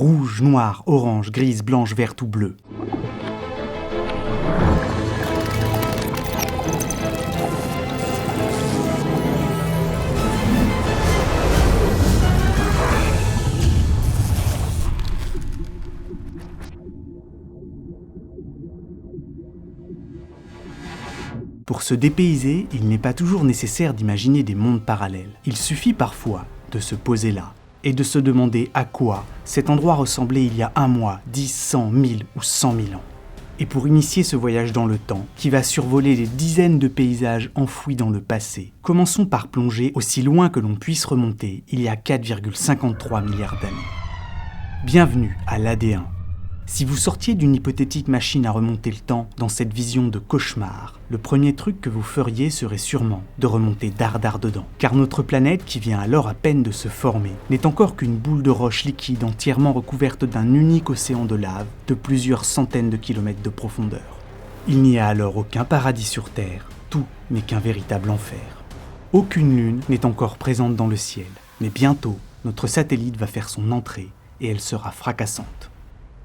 rouge, noire, orange, grise, blanche, verte ou bleue. Pour se dépayser, il n'est pas toujours nécessaire d'imaginer des mondes parallèles. Il suffit parfois de se poser là et de se demander à quoi cet endroit ressemblait il y a 1 mois, 10, 100, 1000 ou 100 000 ans. Et pour initier ce voyage dans le temps, qui va survoler les dizaines de paysages enfouis dans le passé, commençons par plonger aussi loin que l'on puisse remonter il y a 4,53 milliards d'années. Bienvenue à l'AD1. Si vous sortiez d'une hypothétique machine à remonter le temps dans cette vision de cauchemar, le premier truc que vous feriez serait sûrement de remonter dardard dedans. Car notre planète, qui vient alors à peine de se former, n'est encore qu'une boule de roche liquide entièrement recouverte d'un unique océan de lave de plusieurs centaines de kilomètres de profondeur. Il n'y a alors aucun paradis sur Terre, tout n'est qu'un véritable enfer. Aucune lune n'est encore présente dans le ciel, mais bientôt, notre satellite va faire son entrée et elle sera fracassante.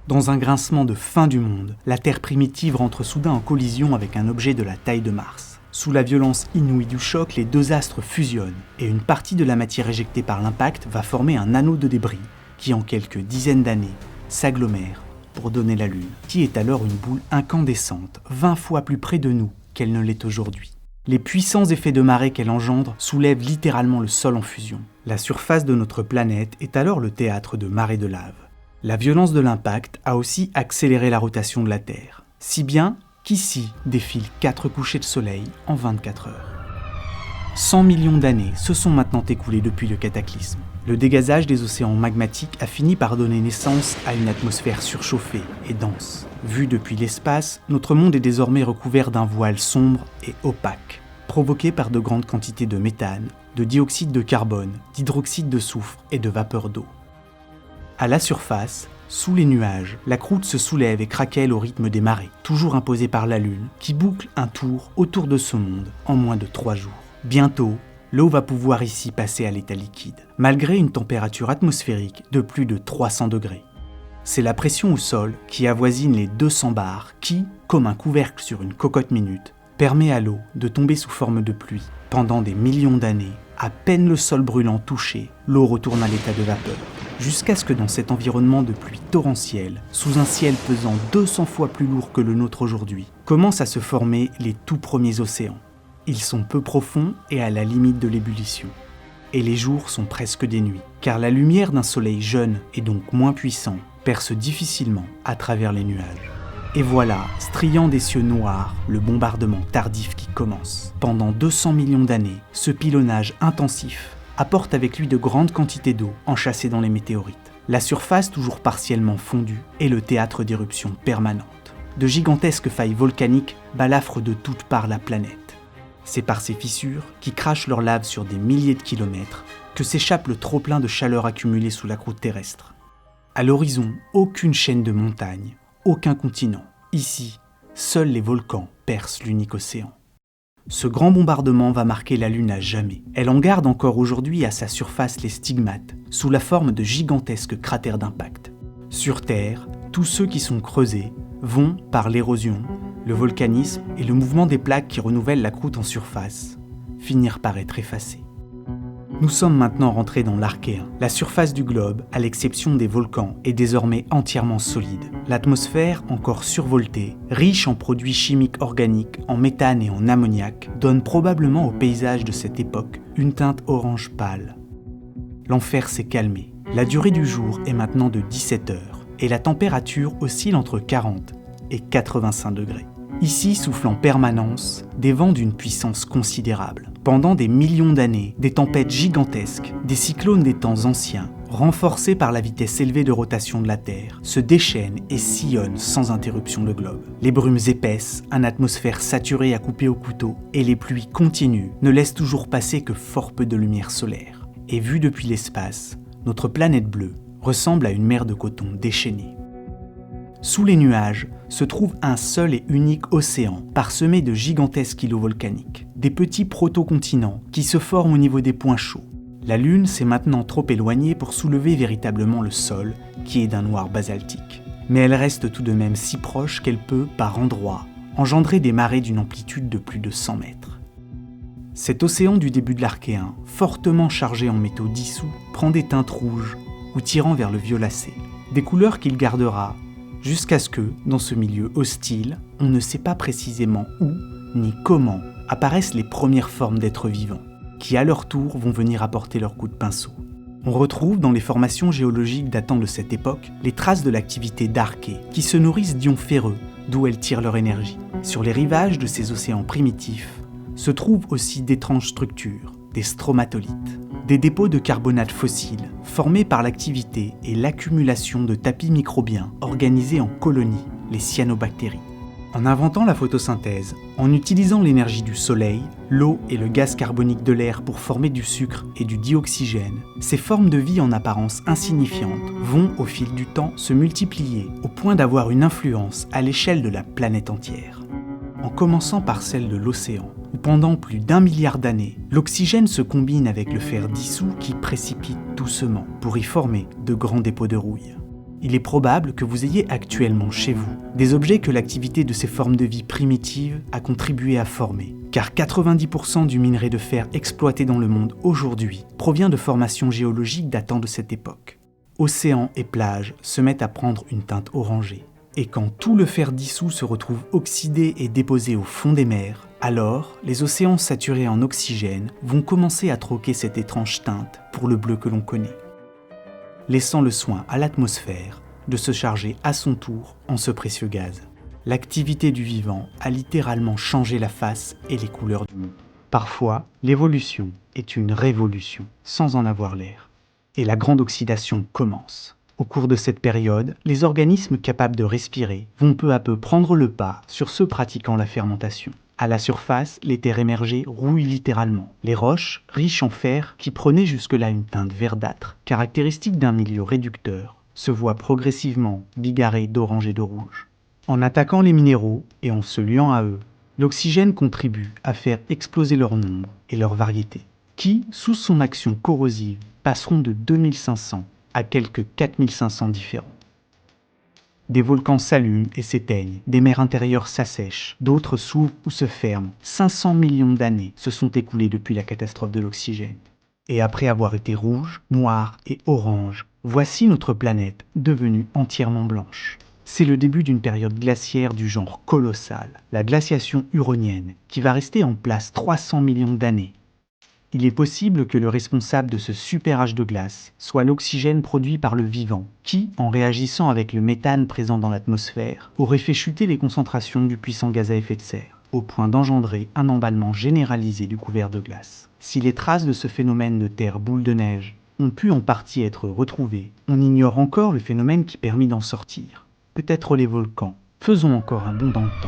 Dans un grincement de fin du monde, la Terre primitive rentre soudain en collision avec un objet de la taille de Mars. Sous la violence inouïe du choc, les deux astres fusionnent et une partie de la matière éjectée par l'impact va former un anneau de débris qui, en quelques dizaines d'années, s'agglomère pour donner la Lune, qui est alors une boule incandescente, 20 fois plus près de nous qu'elle ne l'est aujourd'hui. Les puissants effets de marée qu'elle engendre soulèvent littéralement le sol en fusion. La surface de notre planète est alors le théâtre de marées de lave. La violence de l'impact a aussi accéléré la rotation de la Terre, si bien qu'ici défilent 4 couchers de soleil en 24 heures. 100 millions d'années se sont maintenant écoulées depuis le cataclysme. Le dégazage des océans magmatiques a fini par donner naissance à une atmosphère surchauffée et dense. Vu depuis l'espace, notre monde est désormais recouvert d'un voile sombre et opaque, provoqué par de grandes quantités de méthane, de dioxyde de carbone, d'hydroxyde de soufre et de vapeur d'eau. À la surface, sous les nuages, la croûte se soulève et craquelle au rythme des marées, toujours imposées par la Lune, qui boucle un tour autour de ce monde en moins de 3 jours. Bientôt, l'eau va pouvoir ici passer à l'état liquide, malgré une température atmosphérique de plus de 300 degrés. C'est la pression au sol qui avoisine les 200 bars qui, comme un couvercle sur une cocotte minute, permet à l'eau de tomber sous forme de pluie. Pendant des millions d'années, à peine le sol brûlant touché, l'eau retourne à l'état de vapeur. Jusqu'à ce que dans cet environnement de pluie torrentielle, sous un ciel pesant 200 fois plus lourd que le nôtre aujourd'hui, commencent à se former les tout premiers océans. Ils sont peu profonds et à la limite de l'ébullition. Et les jours sont presque des nuits, car la lumière d'un soleil jeune et donc moins puissant perce difficilement à travers les nuages. Et voilà, striant des cieux noirs, le bombardement tardif qui commence. Pendant 200 millions d'années, ce pilonnage intensif apporte avec lui de grandes quantités d'eau enchâssée dans les météorites. La surface, toujours partiellement fondue, est le théâtre d'éruptions permanentes. De gigantesques failles volcaniques balafrent de toutes parts la planète. C'est par ces fissures, qui crachent leur lave sur des milliers de kilomètres, que s'échappe le trop-plein de chaleur accumulée sous la croûte terrestre. À l'horizon, aucune chaîne de montagnes, aucun continent. Ici, seuls les volcans percent l'unique océan. Ce grand bombardement va marquer la Lune à jamais. Elle en garde encore aujourd'hui à sa surface les stigmates, sous la forme de gigantesques cratères d'impact. Sur Terre, tous ceux qui sont creusés vont, par l'érosion, le volcanisme et le mouvement des plaques qui renouvellent la croûte en surface, finir par être effacés. Nous sommes maintenant rentrés dans l'Archéen. La surface du globe, à l'exception des volcans, est désormais entièrement solide. L'atmosphère, encore survoltée, riche en produits chimiques organiques, en méthane et en ammoniac, donne probablement au paysage de cette époque une teinte orange pâle. L'enfer s'est calmé. La durée du jour est maintenant de 17 heures et la température oscille entre 40 et 85 degrés. Ici soufflent en permanence des vents d'une puissance considérable. Pendant des millions d'années, des tempêtes gigantesques, des cyclones des temps anciens, renforcés par la vitesse élevée de rotation de la Terre, se déchaînent et sillonnent sans interruption le globe. Les brumes épaisses, une atmosphère saturée à couper au couteau et les pluies continues ne laissent toujours passer que fort peu de lumière solaire. Et vu depuis l'espace, notre planète bleue ressemble à une mer de coton déchaînée. Sous les nuages se trouve un seul et unique océan parsemé de gigantesques îlots volcaniques, des petits proto-continents qui se forment au niveau des points chauds. La Lune s'est maintenant trop éloignée pour soulever véritablement le sol, qui est d'un noir basaltique. Mais elle reste tout de même si proche qu'elle peut, par endroits, engendrer des marées d'une amplitude de plus de 100 mètres. Cet océan du début de l'Archéen, fortement chargé en métaux dissous, prend des teintes rouges ou tirant vers le violacé, des couleurs qu'il gardera jusqu'à ce que, dans ce milieu hostile, on ne sait pas précisément où ni comment apparaissent les premières formes d'êtres vivants, qui à leur tour vont venir apporter leur coup de pinceau. On retrouve dans les formations géologiques datant de cette époque les traces de l'activité d'archées qui se nourrissent d'ions ferreux, d'où elles tirent leur énergie. Sur les rivages de ces océans primitifs se trouvent aussi d'étranges structures, des stromatolites, des dépôts de carbonate fossile formés par l'activité et l'accumulation de tapis microbiens organisés en colonies, les cyanobactéries. En inventant la photosynthèse, en utilisant l'énergie du soleil, l'eau et le gaz carbonique de l'air pour former du sucre et du dioxygène, ces formes de vie en apparence insignifiantes vont, au fil du temps, se multiplier au point d'avoir une influence à l'échelle de la planète entière. En commençant par celle de l'océan, où pendant plus d'1 milliard d'années, l'oxygène se combine avec le fer dissous qui précipite doucement pour y former de grands dépôts de rouille. Il est probable que vous ayez actuellement chez vous des objets que l'activité de ces formes de vie primitives a contribué à former, car 90% du minerai de fer exploité dans le monde aujourd'hui provient de formations géologiques datant de cette époque. Océans et plages se mettent à prendre une teinte orangée, et quand tout le fer dissous se retrouve oxydé et déposé au fond des mers, alors les océans saturés en oxygène vont commencer à troquer cette étrange teinte pour le bleu que l'on connaît, laissant le soin à l'atmosphère de se charger à son tour en ce précieux gaz. L'activité du vivant a littéralement changé la face et les couleurs du monde. Parfois, l'évolution est une révolution, sans en avoir l'air. Et la grande oxydation commence. Au cours de cette période, les organismes capables de respirer vont peu à peu prendre le pas sur ceux pratiquant la fermentation. À la surface, les terres émergées rouillent littéralement. Les roches, riches en fer, qui prenaient jusque-là une teinte verdâtre, caractéristique d'un milieu réducteur, se voient progressivement bigarrées d'orange et de rouge. En attaquant les minéraux et en se liant à eux, l'oxygène contribue à faire exploser leur nombre et leur variété, qui, sous son action corrosive, passeront de 2500 à quelques 4500 différents. Des volcans s'allument et s'éteignent, des mers intérieures s'assèchent, d'autres s'ouvrent ou se ferment. 500 millions d'années se sont écoulées depuis la catastrophe de l'oxygène. Et après avoir été rouge, noire et orange, voici notre planète devenue entièrement blanche. C'est le début d'une période glaciaire du genre colossal, la glaciation huronienne, qui va rester en place 300 millions d'années. Il est possible que le responsable de ce super âge de glace soit l'oxygène produit par le vivant, qui, en réagissant avec le méthane présent dans l'atmosphère, aurait fait chuter les concentrations du puissant gaz à effet de serre, au point d'engendrer un emballement généralisé du couvert de glace. Si les traces de ce phénomène de terre boule de neige ont pu en partie être retrouvées, on ignore encore le phénomène qui permit d'en sortir. Peut-être les volcans. Faisons encore un bond dans le temps.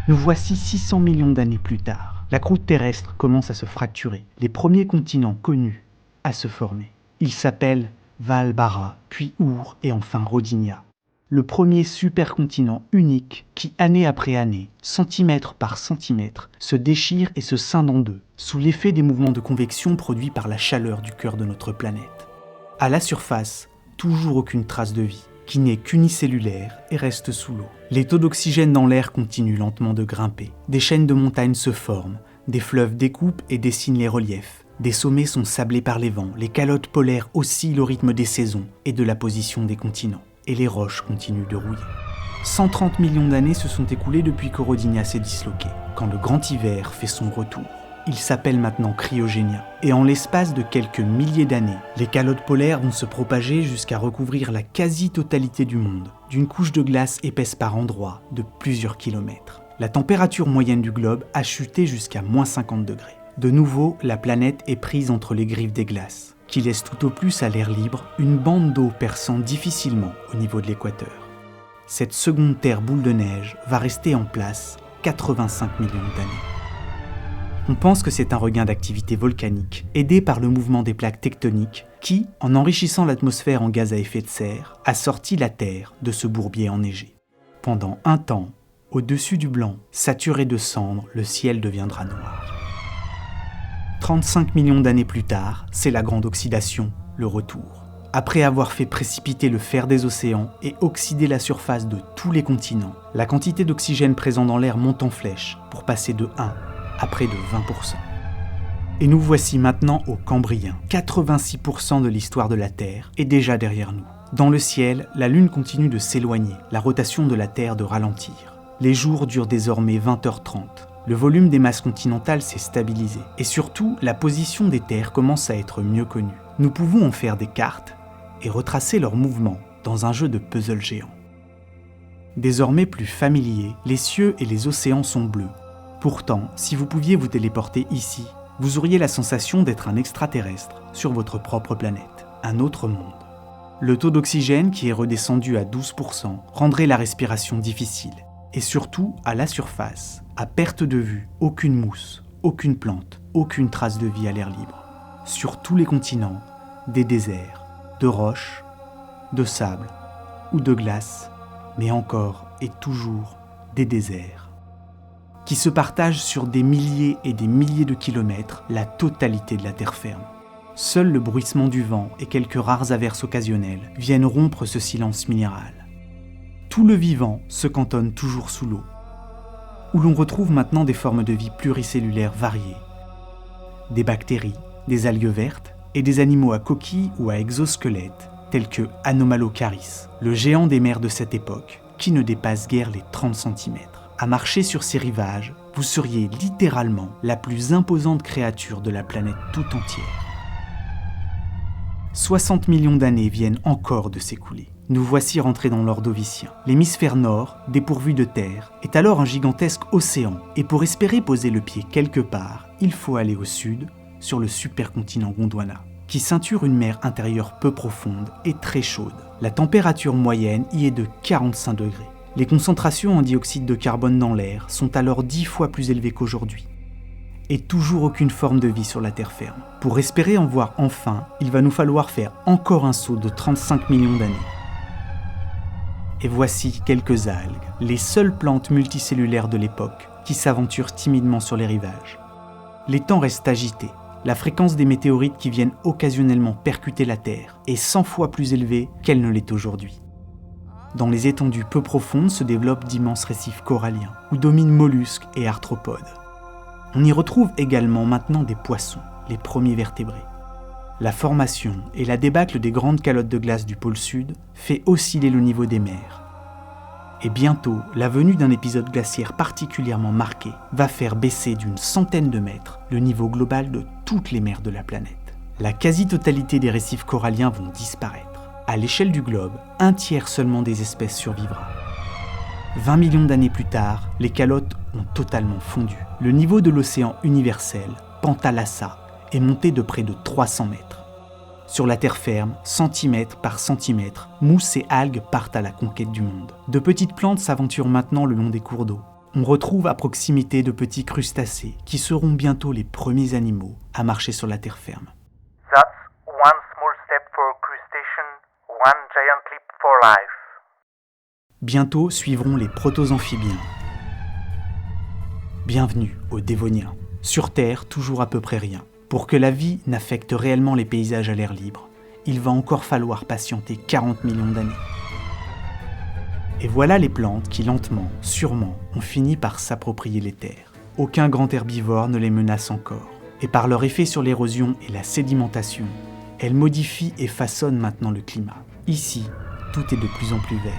Nous voici 600 millions d'années plus tard. La croûte terrestre commence à se fracturer, les premiers continents connus à se former. Ils s'appellent Valbara, puis Ur et enfin Rodinia. Le premier supercontinent unique qui, année après année, centimètre par centimètre, se déchire et se scinde en deux, sous l'effet des mouvements de convection produits par la chaleur du cœur de notre planète. À la surface, toujours aucune trace de vie, qui n'est qu'unicellulaire et reste sous l'eau. Les taux d'oxygène dans l'air continuent lentement de grimper. Des chaînes de montagnes se forment, des fleuves découpent et dessinent les reliefs. Des sommets sont sablés par les vents, les calottes polaires oscillent au rythme des saisons et de la position des continents. Et les roches continuent de rouiller. 130 millions d'années se sont écoulées depuis que Rodinia s'est disloquée, quand le grand hiver fait son retour. Il s'appelle maintenant cryogénia. Et en l'espace de quelques milliers d'années, les calottes polaires vont se propager jusqu'à recouvrir la quasi-totalité du monde, d'une couche de glace épaisse par endroits de plusieurs kilomètres. La température moyenne du globe a chuté jusqu'à moins 50 degrés. De nouveau, la planète est prise entre les griffes des glaces, qui laissent tout au plus à l'air libre une bande d'eau perçant difficilement au niveau de l'équateur. Cette seconde terre boule de neige va rester en place 85 millions d'années. On pense que c'est un regain d'activité volcanique, aidé par le mouvement des plaques tectoniques, qui, en enrichissant l'atmosphère en gaz à effet de serre, a sorti la Terre de ce bourbier enneigé. Pendant un temps, au-dessus du blanc, saturé de cendres, le ciel deviendra noir. 35 millions d'années plus tard, c'est la grande oxydation, le retour. Après avoir fait précipiter le fer des océans et oxyder la surface de tous les continents, la quantité d'oxygène présent dans l'air monte en flèche pour passer de 1 à près de 20%. Et nous voici maintenant au Cambrien. 86% de l'histoire de la Terre est déjà derrière nous. Dans le ciel, la Lune continue de s'éloigner, la rotation de la Terre de ralentir. Les jours durent désormais 20h30. Le volume des masses continentales s'est stabilisé. Et surtout, la position des terres commence à être mieux connue. Nous pouvons en faire des cartes et retracer leurs mouvements dans un jeu de puzzle géant. Désormais plus familiers, les cieux et les océans sont bleus. Pourtant, si vous pouviez vous téléporter ici, vous auriez la sensation d'être un extraterrestre sur votre propre planète, un autre monde. Le taux d'oxygène qui est redescendu à 12% rendrait la respiration difficile. Et surtout, à la surface, à perte de vue, aucune mousse, aucune plante, aucune trace de vie à l'air libre. Sur tous les continents, des déserts, de roches, de sable ou de glace, mais encore et toujours des déserts, qui se partagent sur des milliers et des milliers de kilomètres la totalité de la terre ferme. Seul le bruissement du vent et quelques rares averses occasionnelles viennent rompre ce silence minéral. Tout le vivant se cantonne toujours sous l'eau, où l'on retrouve maintenant des formes de vie pluricellulaires variées. Des bactéries, des algues vertes et des animaux à coquilles ou à exosquelettes, tels que Anomalocaris, le géant des mers de cette époque, qui ne dépasse guère les 30 cm. À marcher sur ces rivages, vous seriez littéralement la plus imposante créature de la planète tout entière. 60 millions d'années viennent encore de s'écouler. Nous voici rentrés dans l'Ordovicien. L'hémisphère nord, dépourvu de terre, est alors un gigantesque océan, et pour espérer poser le pied quelque part, il faut aller au sud, sur le supercontinent Gondwana, qui ceinture une mer intérieure peu profonde et très chaude. La température moyenne y est de 45 degrés. Les concentrations en dioxyde de carbone dans l'air sont alors 10 fois plus élevées qu'aujourd'hui. Et toujours aucune forme de vie sur la terre ferme. Pour espérer en voir enfin, il va nous falloir faire encore un saut de 35 millions d'années. Et voici quelques algues, les seules plantes multicellulaires de l'époque qui s'aventurent timidement sur les rivages. Les temps restent agités. La fréquence des météorites qui viennent occasionnellement percuter la Terre est 100 fois plus élevée qu'elle ne l'est aujourd'hui. Dans les étendues peu profondes se développent d'immenses récifs coralliens, où dominent mollusques et arthropodes. On y retrouve également maintenant des poissons, les premiers vertébrés. La formation et la débâcle des grandes calottes de glace du pôle sud fait osciller le niveau des mers. Et bientôt, la venue d'un épisode glaciaire particulièrement marqué va faire baisser d'une centaine de mètres le niveau global de toutes les mers de la planète. La quasi-totalité des récifs coralliens vont disparaître. À l'échelle du globe, un tiers seulement des espèces survivra. 20 millions d'années plus tard, les calottes ont totalement fondu. Le niveau de l'océan universel, Pantalassa, est monté de près de 300 mètres. Sur la terre ferme, centimètre par centimètre, mousse et algues partent à la conquête du monde. De petites plantes s'aventurent maintenant le long des cours d'eau. On retrouve à proximité de petits crustacés qui seront bientôt les premiers animaux à marcher sur la terre ferme. That's one small step for a crustacean, one giant leap for life. Bientôt suivront les protoamphibiens. Bienvenue aux Dévoniens. Sur Terre, toujours à peu près rien. Pour que la vie n'affecte réellement les paysages à l'air libre, il va encore falloir patienter 40 millions d'années. Et voilà les plantes qui lentement, sûrement, ont fini par s'approprier les terres. Aucun grand herbivore ne les menace encore. Et par leur effet sur l'érosion et la sédimentation, elles modifient et façonnent maintenant le climat. Ici, tout est de plus en plus vert.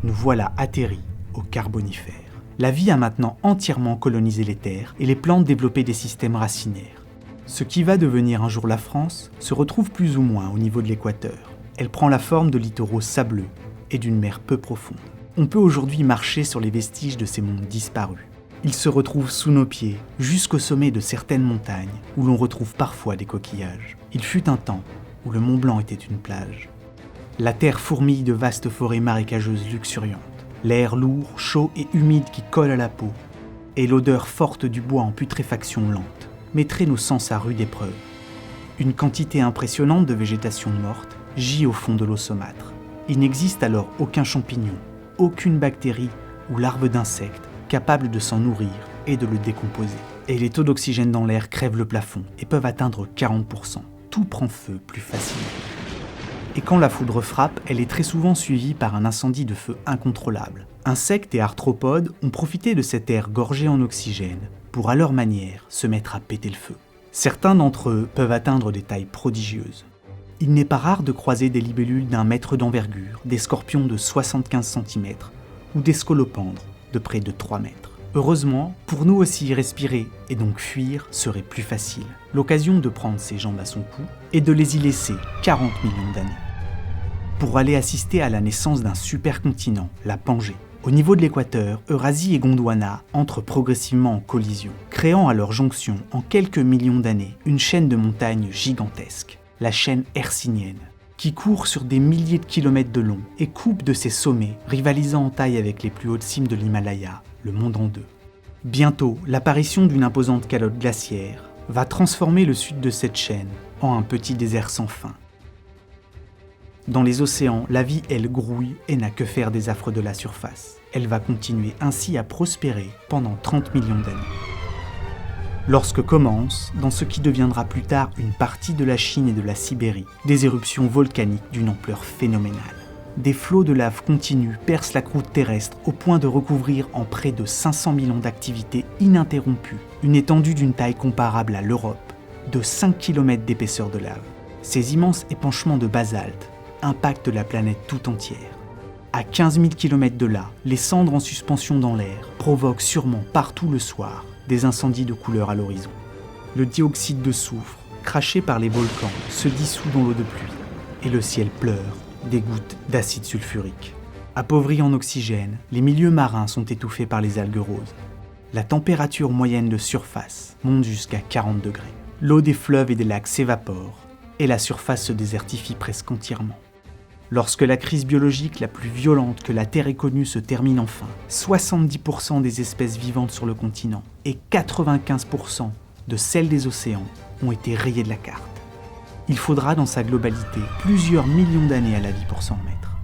Nous voilà atterris au Carbonifère. La vie a maintenant entièrement colonisé les terres et les plantes développé des systèmes racinaires. Ce qui va devenir un jour la France se retrouve plus ou moins au niveau de l'équateur. Elle prend la forme de littoraux sableux et d'une mer peu profonde. On peut aujourd'hui marcher sur les vestiges de ces mondes disparus. Ils se retrouvent sous nos pieds, jusqu'au sommet de certaines montagnes, où l'on retrouve parfois des coquillages. Il fut un temps où le Mont Blanc était une plage. La terre fourmille de vastes forêts marécageuses luxuriantes. L'air lourd, chaud et humide qui colle à la peau, et l'odeur forte du bois en putréfaction lente, mettrait nos sens à rude épreuve. Une quantité impressionnante de végétation morte gît au fond de l'eau saumâtre. Il n'existe alors aucun champignon, aucune bactérie ou larve d'insecte capable de s'en nourrir et de le décomposer. et les taux d'oxygène dans l'air crèvent le plafond et peuvent atteindre 40%. Tout prend feu plus facilement. Et quand la foudre frappe, elle est très souvent suivie par un incendie de feu incontrôlable. Insectes et arthropodes ont profité de cet air gorgé en oxygène pour, à leur manière, se mettre à péter le feu. Certains d'entre eux peuvent atteindre des tailles prodigieuses. Il n'est pas rare de croiser des libellules d'1 mètre d'envergure, des scorpions de 75 cm ou des scolopendres de près de 3 mètres. Heureusement, pour nous aussi, respirer et donc fuir serait plus facile. L'occasion de prendre ses jambes à son cou et de les y laisser 40 millions d'années. Pour aller assister à la naissance d'un supercontinent, la Pangée. Au niveau de l'équateur, Eurasie et Gondwana entrent progressivement en collision, créant à leur jonction, en quelques millions d'années, une chaîne de montagnes gigantesque, la chaîne hercynienne, qui court sur des milliers de kilomètres de long et coupe de ses sommets, rivalisant en taille avec les plus hautes cimes de l'Himalaya, le monde en deux. Bientôt, l'apparition d'une imposante calotte glaciaire va transformer le sud de cette chaîne en un petit désert sans fin. Dans les océans, la vie, elle, grouille et n'a que faire des affres de la surface. Elle va continuer ainsi à prospérer pendant 30 millions d'années. Lorsque commence, dans ce qui deviendra plus tard une partie de la Chine et de la Sibérie, des éruptions volcaniques d'une ampleur phénoménale. Des flots de lave continus percent la croûte terrestre au point de recouvrir en près de 500 000 ans d'activité ininterrompue une étendue d'une taille comparable à l'Europe, de 5 km d'épaisseur de lave. Ces immenses épanchements de basalte impactent la planète tout entière. À 15 000 km de là, les cendres en suspension dans l'air provoquent sûrement partout le soir des incendies de couleur à l'horizon. Le dioxyde de soufre, craché par les volcans, se dissout dans l'eau de pluie et le ciel pleure des gouttes d'acide sulfurique. Appauvris en oxygène, les milieux marins sont étouffés par les algues roses. La température moyenne de surface monte jusqu'à 40 degrés. L'eau des fleuves et des lacs s'évapore et la surface se désertifie presque entièrement. Lorsque la crise biologique la plus violente que la Terre ait connue se termine enfin, 70% des espèces vivantes sur le continent et 95% de celles des océans ont été rayées de la carte. Il faudra dans sa globalité plusieurs millions d'années à la vie pour s'en remettre.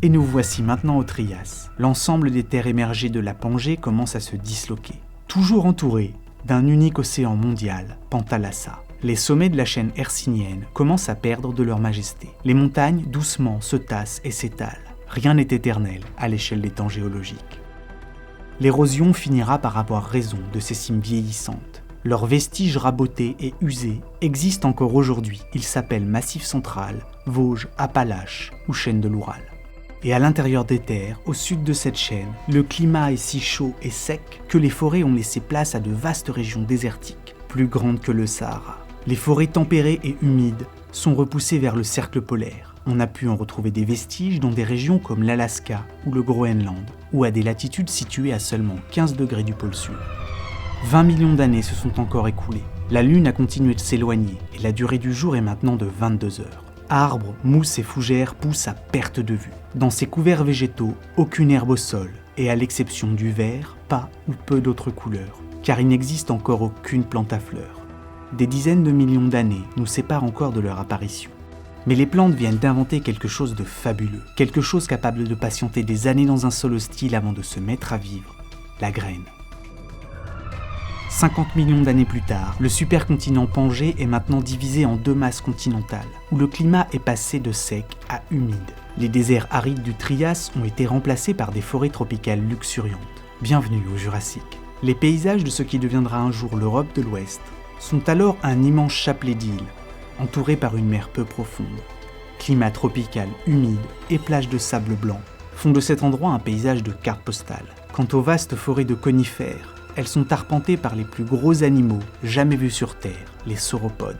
Et nous voici maintenant au Trias. L'ensemble des terres émergées de la Pangée commence à se disloquer, toujours entouré d'un unique océan mondial, Pantalassa. Les sommets de la chaîne hercynienne commencent à perdre de leur majesté. Les montagnes, doucement, se tassent et s'étalent. Rien n'est éternel à l'échelle des temps géologiques. L'érosion finira par avoir raison de ces cimes vieillissantes. Leurs vestiges rabotés et usés existent encore aujourd'hui. Ils s'appellent Massif central, Vosges, Appalaches ou chaîne de l'Oural. Et à l'intérieur des terres, au sud de cette chaîne, le climat est si chaud et sec que les forêts ont laissé place à de vastes régions désertiques, plus grandes que le Sahara. Les forêts tempérées et humides sont repoussées vers le cercle polaire. On a pu en retrouver des vestiges dans des régions comme l'Alaska ou le Groenland, ou à des latitudes situées à seulement 15 degrés du pôle sud. 20 millions d'années se sont encore écoulées. La Lune a continué de s'éloigner et la durée du jour est maintenant de 22 heures. Arbres, mousses et fougères poussent à perte de vue. Dans ces couverts végétaux, aucune herbe au sol, et à l'exception du vert, pas ou peu d'autres couleurs, car il n'existe encore aucune plante à fleurs. Des dizaines de millions d'années nous séparent encore de leur apparition. Mais les plantes viennent d'inventer quelque chose de fabuleux, quelque chose capable de patienter des années dans un sol hostile avant de se mettre à vivre, la graine. 50 millions d'années plus tard, le supercontinent Pangée est maintenant divisé en 2 masses continentales, où le climat est passé de sec à humide. Les déserts arides du Trias ont été remplacés par des forêts tropicales luxuriantes. Bienvenue au Jurassique. Les paysages de ce qui deviendra un jour l'Europe de l'Ouest sont alors un immense chapelet d'îles, entouré par une mer peu profonde. Climat tropical humide et plages de sable blanc font de cet endroit un paysage de carte postale. Quant aux vastes forêts de conifères, elles sont arpentées par les plus gros animaux jamais vus sur Terre, les sauropodes.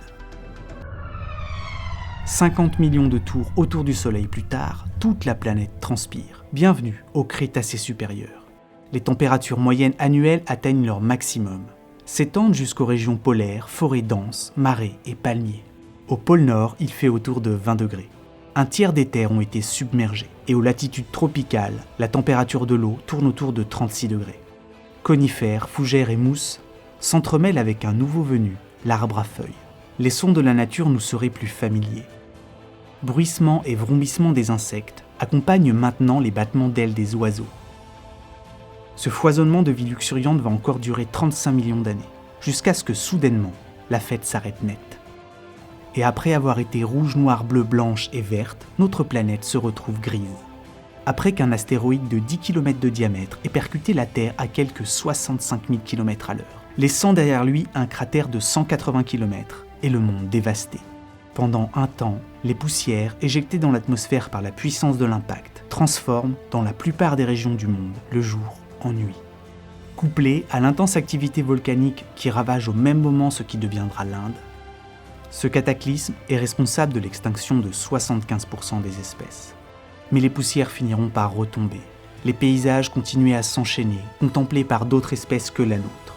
50 millions de tours autour du Soleil plus tard, toute la planète transpire. Bienvenue au Crétacé supérieur. Les températures moyennes annuelles atteignent leur maximum, s'étendent jusqu'aux régions polaires, forêts denses, marais et palmiers. Au pôle Nord, il fait autour de 20 degrés. Un tiers des terres ont été submergées, et aux latitudes tropicales, la température de l'eau tourne autour de 36 degrés. Conifères, fougères et mousses s'entremêlent avec un nouveau venu, l'arbre à feuilles. Les sons de la nature nous seraient plus familiers. Bruissements et vrombissements des insectes accompagnent maintenant les battements d'ailes des oiseaux. Ce foisonnement de vie luxuriante va encore durer 35 millions d'années, jusqu'à ce que soudainement, la fête s'arrête net. Et après avoir été rouge, noire, bleue, blanche et verte, notre planète se retrouve grise. Après qu'un astéroïde de 10 km de diamètre ait percuté la Terre à quelques 65 000 km à l'heure, laissant derrière lui un cratère de 180 km et le monde dévasté. Pendant un temps, les poussières éjectées dans l'atmosphère par la puissance de l'impact transforment, dans la plupart des régions du monde, le jour en nuit. Couplé à l'intense activité volcanique qui ravage au même moment ce qui deviendra l'Inde, ce cataclysme est responsable de l'extinction de 75% des espèces. Mais les poussières finiront par retomber. Les paysages continuaient à s'enchaîner, contemplés par d'autres espèces que la nôtre.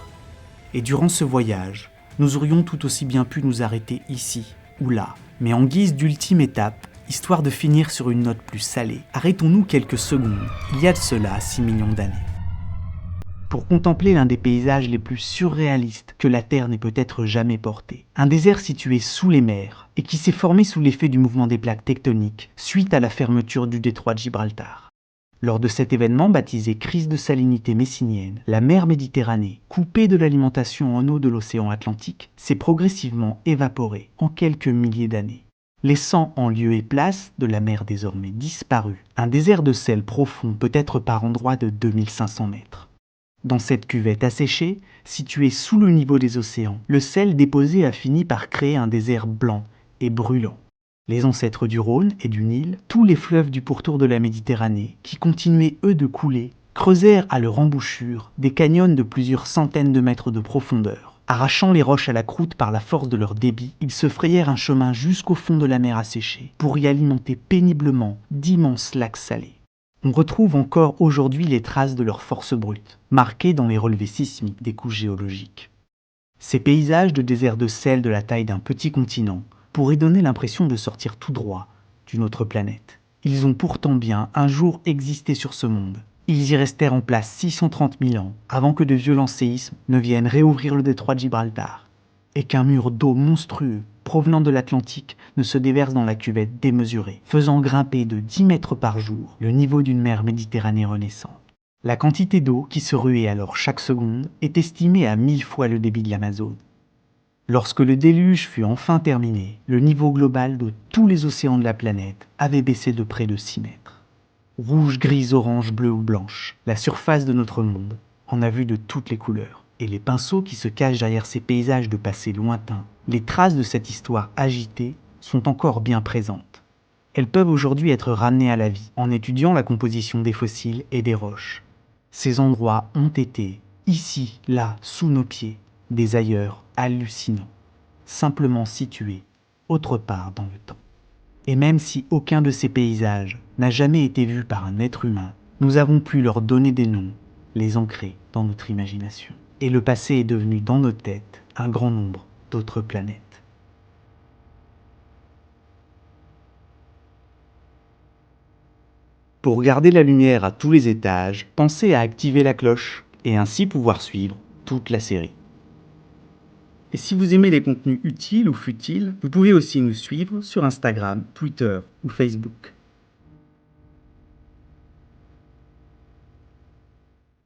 Et durant ce voyage, nous aurions tout aussi bien pu nous arrêter ici ou là. Mais en guise d'ultime étape, histoire de finir sur une note plus salée, arrêtons-nous quelques secondes, il y a de cela 6 millions d'années. Pour contempler l'un des paysages les plus surréalistes que la Terre n'ait peut-être jamais porté. Un désert situé sous les mers et qui s'est formé sous l'effet du mouvement des plaques tectoniques suite à la fermeture du détroit de Gibraltar. Lors de cet événement baptisé crise de salinité messinienne, la mer Méditerranée, coupée de l'alimentation en eau de l'océan Atlantique, s'est progressivement évaporée en quelques milliers d'années, laissant en lieu et place de la mer désormais disparue un désert de sel profond peut-être par endroits de 2500 mètres. Dans cette cuvette asséchée, située sous le niveau des océans, le sel déposé a fini par créer un désert blanc et brûlant. Les ancêtres du Rhône et du Nil, tous les fleuves du pourtour de la Méditerranée, qui continuaient eux de couler, creusèrent à leur embouchure des canyons de plusieurs centaines de mètres de profondeur. Arrachant les roches à la croûte par la force de leur débit, ils se frayèrent un chemin jusqu'au fond de la mer asséchée, pour y alimenter péniblement d'immenses lacs salés. On retrouve encore aujourd'hui les traces de leur force brute, marquées dans les relevés sismiques des couches géologiques. Ces paysages de désert de sel de la taille d'un petit continent pourraient donner l'impression de sortir tout droit d'une autre planète. Ils ont pourtant bien un jour existé sur ce monde. Ils y restèrent en place 630 000 ans avant que de violents séismes ne viennent réouvrir le détroit de Gibraltar et qu'un mur d'eau monstrueux provenant de l'Atlantique ne se déverse dans la cuvette démesurée, faisant grimper de 10 mètres par jour le niveau d'une mer Méditerranée renaissante. La quantité d'eau qui se ruait alors chaque seconde est estimée à 1000 fois le débit de l'Amazone. Lorsque le déluge fut enfin terminé, le niveau global de tous les océans de la planète avait baissé de près de 6 mètres. Rouge, grise, orange, bleu ou blanche, la surface de notre monde en a vu de toutes les couleurs. Et les pinceaux qui se cachent derrière ces paysages de passé lointain, les traces de cette histoire agitée, sont encore bien présentes. Elles peuvent aujourd'hui être ramenées à la vie en étudiant la composition des fossiles et des roches. Ces endroits ont été, ici, là, sous nos pieds, des ailleurs hallucinants, simplement situés autre part dans le temps. Et même si aucun de ces paysages n'a jamais été vu par un être humain, nous avons pu leur donner des noms, les ancrer dans notre imagination. Et le passé est devenu dans nos têtes un grand nombre d'autres planètes. Pour garder la lumière à tous les étages, pensez à activer la cloche et ainsi pouvoir suivre toute la série. Et si vous aimez les contenus utiles ou futiles, vous pouvez aussi nous suivre sur Instagram, Twitter ou Facebook.